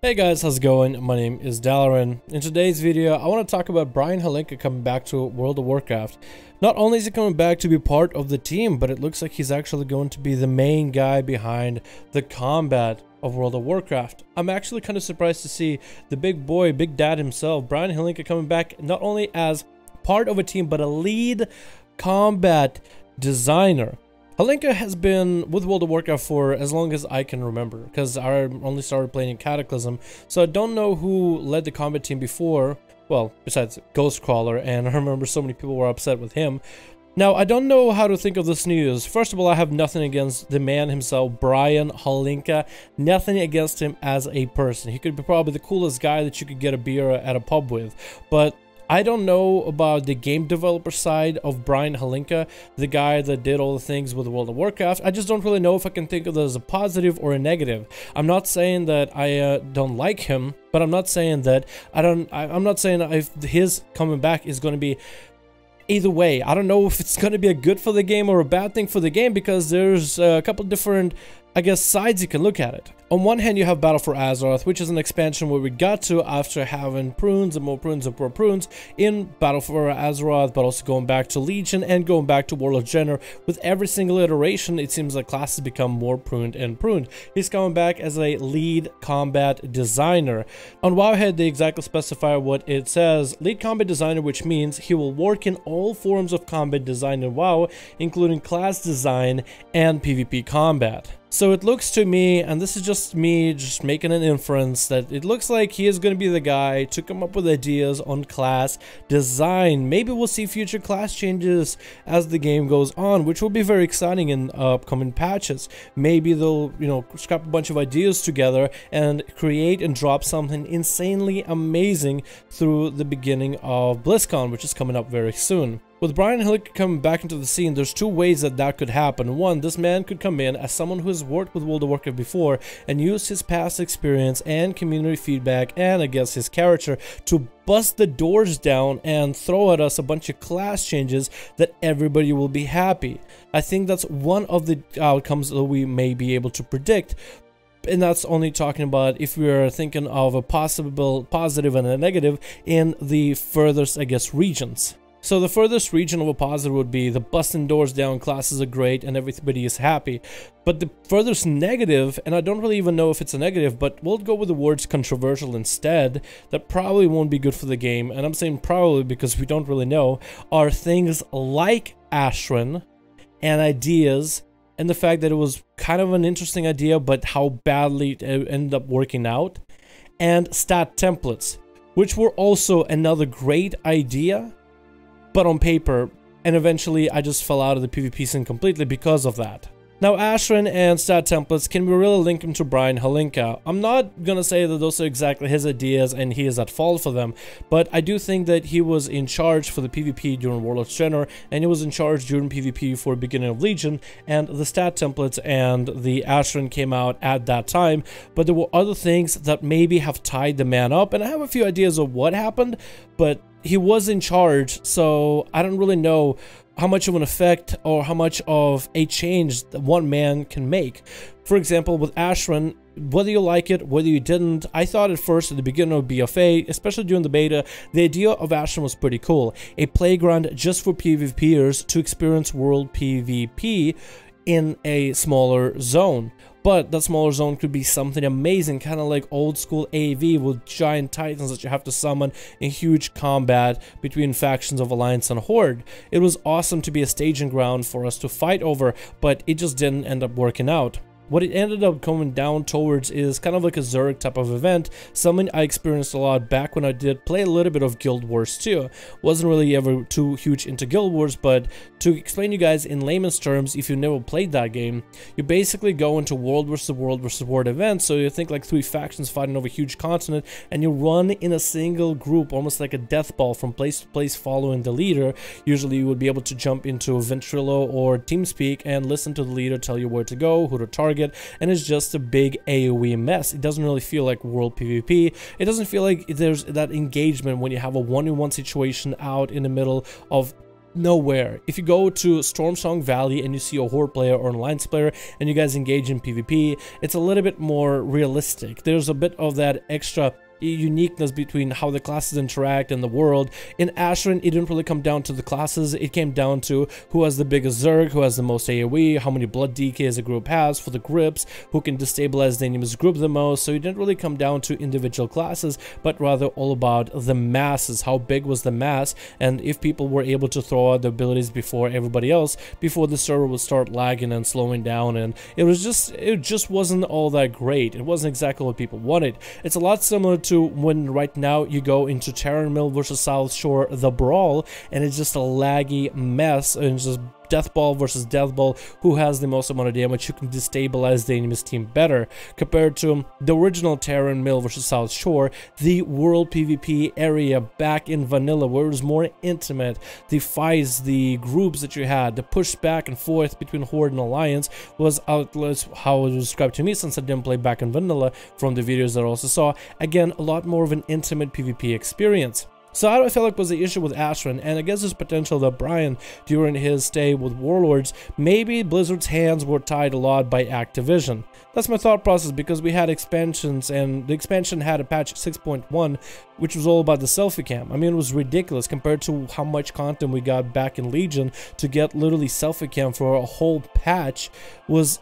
Hey guys, how's it going? My name is Dalaran. In today's video, I want to talk about Brian Holinka coming back to World of Warcraft. Not only is he coming back to be part of the team, but it looks like he's actually going to be the main guy behind the combat of World of Warcraft. I'm actually kind of surprised to see the big boy, big dad himself, Brian Holinka, coming back not only as part of a team, but a lead combat designer. Holinka has been with World of Warcraft for as long as I can remember, because I only started playing in Cataclysm, so I don't know who led the combat team before, well, besides Ghostcrawler, and I remember so many people were upset with him. Now, I don't know how to think of this news. First of all, I have nothing against the man himself, Brian Holinka, nothing against him as a person. He could be probably the coolest guy that you could get a beer at a pub with, but I don't know about the game developer side of Brian Holinka, the guy that did all the things with World of Warcraft. I just don't really know if I can think of it as a positive or a negative. I'm not saying that I don't like him, but I'm not saying that I'm not saying if his coming back is going to be either way. I don't know if it's going to be a good for the game or a bad thing for the game, because there's a couple different, I guess, sides you can look at it. On one hand, you have Battle for Azeroth, which is an expansion where we got to after having prunes and more prunes and more prunes in Battle for Azeroth, but also going back to Legion and going back to World of General. With every single iteration, it seems like classes become more pruned and pruned. He's coming back as a lead combat designer. On Wowhead, they exactly specify what it says: lead combat designer, which means he will work in all forms of combat design in WoW, including class design and PvP combat. So it looks to me, and this is just me just making an inference, that it looks like he is going to be the guy to come up with ideas on class design. Maybe we'll see future class changes as the game goes on, which will be very exciting in upcoming patches. Maybe they'll, scrap a bunch of ideas together and create and drop something insanely amazing through the beginning of BlizzCon, which is coming up very soon. With Brian Holinka coming back into the scene, there's two ways that could happen. One, this man could come in as someone who has worked with World of Warcraft before and use his past experience and community feedback and, I guess, his character to bust the doors down and throw at us a bunch of class changes that everybody will be happy. I think that's one of the outcomes that we may be able to predict. And that's only talking about if we are thinking of a possible positive and a negative in the furthest, I guess, regions. So the furthest region of a positive would be the busting doors down, classes are great, and everybody is happy. But the furthest negative, and I don't really even know if it's a negative, but we'll go with the words controversial instead, that probably won't be good for the game, and I'm saying probably because we don't really know, are things like Ashran and ideas, and the fact that it was kind of an interesting idea, but how badly it ended up working out, and stat templates, which were also another great idea, but on paper, and eventually I just fell out of the PvP scene completely because of that. Now, Ashran and stat templates, can we really link him to Brian Holinka? I'm not gonna say that those are exactly his ideas and he is at fault for them, but I do think that he was in charge for the PvP during World of General, and he was in charge during PvP for beginning of Legion, and the stat templates and the Ashran came out at that time, but there were other things that maybe have tied the man up, and I have a few ideas of what happened, but he was in charge, so I don't really know how much of an effect or how much of a change that one man can make. For example, with Ashran, whether you like it, whether you didn't, I thought at first at the beginning of BFA, especially during the beta, the idea of Ashran was pretty cool. A playground just for PvPers to experience world PvP in a smaller zone. But that smaller zone could be something amazing, kind of like old school AV with giant titans that you have to summon in huge combat between factions of Alliance and Horde. It was awesome to be a staging ground for us to fight over, but it just didn't end up working out. What it ended up coming down towards is kind of like a Zerg type of event, something I experienced a lot back when I did play a little bit of Guild Wars 2. Wasn't really ever too huge into Guild Wars, but to explain you guys in layman's terms, if you never played that game, you basically go into world versus world events. So you think like 3 factions fighting over a huge continent, and you run in a single group, almost like a death ball from place to place following the leader. Usually you would be able to jump into Ventrilo or TeamSpeak and listen to the leader tell you where to go, who to target, and it's just a big AoE mess. It doesn't really feel like world PvP. It doesn't feel like there's that engagement when you have a 1-on-1 situation out in the middle of nowhere. If you go to Stormsong Valley and you see a Horde player or an Alliance player and you guys engage in PvP, it's a little bit more realistic. There's a bit of that extra uniqueness between how the classes interact in the world. In Asheron, it didn't really come down to the classes. It came down to who has the biggest Zerg, who has the most AoE, how many blood DKs a group has for the grips, who can destabilize the enemy's group the most. So it didn't really come down to individual classes, but rather all about the masses. How big was the mass, and if people were able to throw out the abilities before everybody else, before the server would start lagging and slowing down. And it just wasn't all that great. It wasn't exactly what people wanted. It's a lot similar to when right now you go into Terran Mill versus South Shore, the Brawl, and it's just a laggy mess, and it's just Death Ball versus Death Ball, who has the most amount of damage, who can destabilize the enemy's team better, compared to the original Terran Mill versus South Shore, the world PvP area back in vanilla, where it was more intimate. The fights, the groups that you had, the push back and forth between Horde and Alliance was how it was described to me, since I didn't play back in vanilla from the videos that I also saw. Again, a lot more of an intimate PvP experience. So how I felt like was the issue with Asheron, and I guess there's potential that Brian, during his stay with Warlords, maybe Blizzard's hands were tied a lot by Activision. That's my thought process, because we had expansions, and the expansion had a patch 6.1, which was all about the selfie cam. I mean, it was ridiculous compared to how much content we got back in Legion. To get literally selfie cam for a whole patch was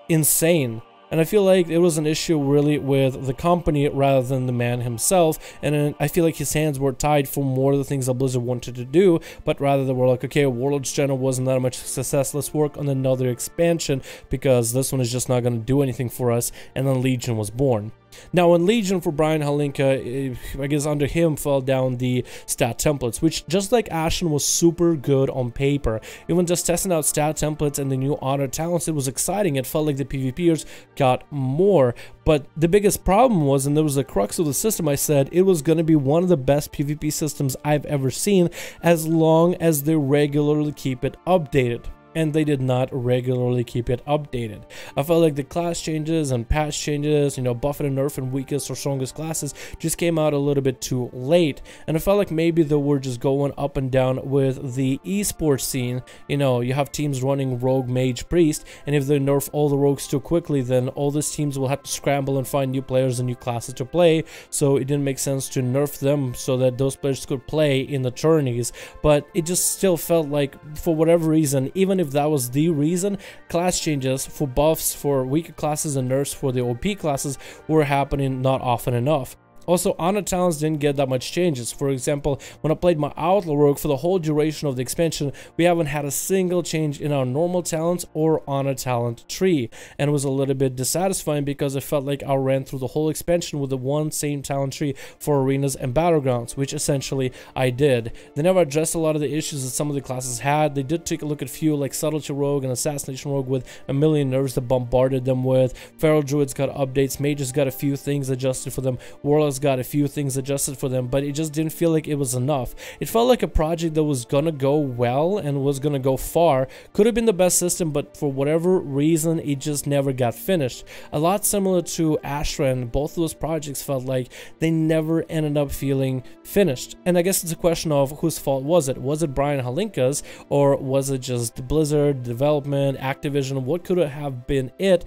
insane. And I feel like it was an issue really with the company rather than the man himself, and I feel like his hands were tied for more of the things that Blizzard wanted to do, but rather they were like, okay, Warlords General wasn't that much success, let's work on another expansion, because this one is just not going to do anything for us, and then Legion was born. Now, in Legion, for Brian Holinka, I guess under him fell down the stat templates, which, just like Ashen, was super good on paper. Even just testing out stat templates and the new honor talents, it was exciting. It felt like the PvPers got more. But the biggest problem was, and there was the crux of the system, I said, it was going to be one of the best PvP systems I've ever seen, as long as they regularly keep it updated. And they did not regularly keep it updated. I felt like the class changes and patch changes, you know, buffing and nerfing weakest or strongest classes just came out a little bit too late. And I felt like maybe they were just going up and down with the esports scene. You know, you have teams running Rogue, Mage, Priest, and if they nerf all the rogues too quickly, then all these teams will have to scramble and find new players and new classes to play. So it didn't make sense to nerf them so that those players could play in the tourneys. But it just still felt like, for whatever reason, even if that was the reason, class changes for buffs for weaker classes and nerfs for the OP classes were happening not often enough. Also, honor talents didn't get that much changes. For example, when I played my Outlaw Rogue for the whole duration of the expansion, we haven't had a single change in our normal talents or honor talent tree. And it was a little bit dissatisfying, because I felt like I ran through the whole expansion with the one same talent tree for arenas and battlegrounds, which essentially I did. They never addressed a lot of the issues that some of the classes had. They did take a look at few like Subtlety Rogue and Assassination Rogue with a million nerfs that bombarded them with. Feral Druids got updates, Mages got a few things adjusted for them, Warlocks got a few things adjusted for them, but it just didn't feel like it was enough. It felt like a project that was gonna go well and was gonna go far. Could have been the best system, but for whatever reason, it just never got finished. A lot similar to Asheron, both of those projects felt like they never ended up feeling finished. And I guess it's a question of whose fault was it? Was it Brian Holinka's, or was it just Blizzard, development, Activision? What could it have been it?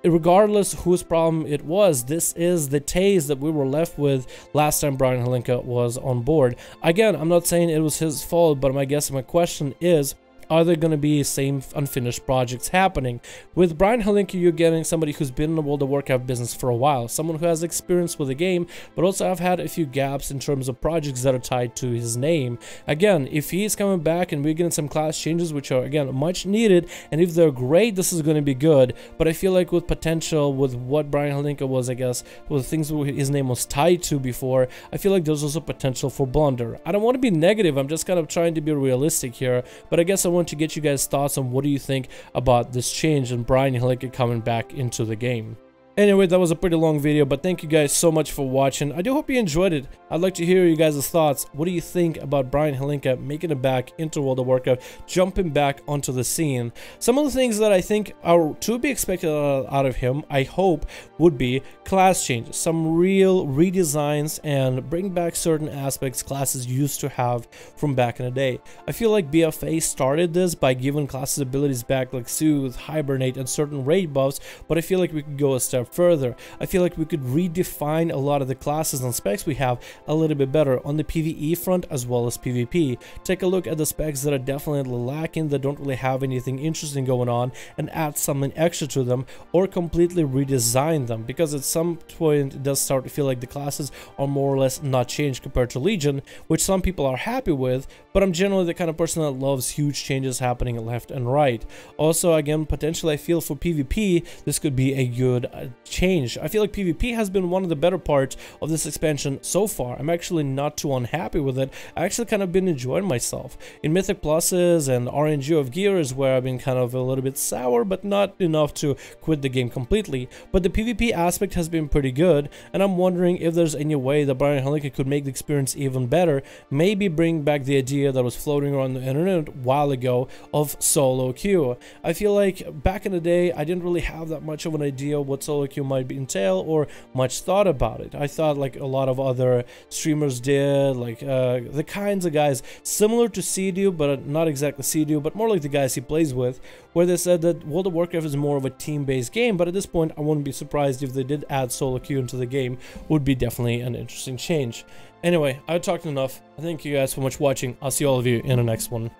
Regardless whose problem it was, this is the taste that we were left with last time Brian Holinka was on board. Again, I'm not saying it was his fault, but my question is, are there going to be same unfinished projects happening? With Brian Holinka, you're getting somebody who's been in the World of Warcraft business for a while, someone who has experience with the game, but also have had a few gaps in terms of projects that are tied to his name. Again, if he's coming back and we're getting some class changes, which are again much needed, and if they're great, this is going to be good. But I feel like with potential, with what Brian Holinka was, I guess, with things his name was tied to before, I feel like there's also potential for blunder. I don't want to be negative, I'm just kind of trying to be realistic here, but I guess I want to get you guys' thoughts on what do you think about this change and Brian Holinka coming back into the game. Anyway, that was a pretty long video, but thank you guys so much for watching. I do hope you enjoyed it. I'd like to hear you guys' thoughts. What do you think about Brian Holinka making it back into World of Warcraft, jumping back onto the scene? Some of the things that I think are to be expected out of him, I hope, would be class changes, some real redesigns, and bring back certain aspects classes used to have from back in the day. I feel like BFA started this by giving classes abilities back like Soothe, Hibernate, and certain raid buffs, but I feel like we could go a step further. I feel like we could redefine a lot of the classes and specs we have a little bit better on the PvE front as well as PvP. Take a look at the specs that are definitely lacking, that don't really have anything interesting going on, and add something extra to them, or completely redesign them, because at some point it does start to feel like the classes are more or less not changed compared to Legion, which some people are happy with, but I'm generally the kind of person that loves huge changes happening left and right. Also, again, potentially I feel for PvP this could be a good change. I feel like PvP has been one of the better parts of this expansion so far. I'm actually not too unhappy with it. I actually kind of been enjoying myself. In Mythic Pluses and RNG of Gear is where I've been kind of a little bit sour, but not enough to quit the game completely. But the PvP aspect has been pretty good, and I'm wondering if there's any way that Brian Holinka could make the experience even better. Maybe bring back the idea that was floating around the internet a while ago of solo queue. I feel like back in the day I didn't really have that much of an idea what solo queue might entail or much thought about it. I thought like a lot of other streamers did, like the kinds of guys similar to CDU, but not exactly CDU, but more like the guys he plays with, where they said that World of Warcraft is more of a team-based game, but at this point I wouldn't be surprised if they did add solo queue into the game. Would be definitely an interesting change. Anyway, I've talked enough. Thank you guys so much for watching. I'll see all of you in the next one.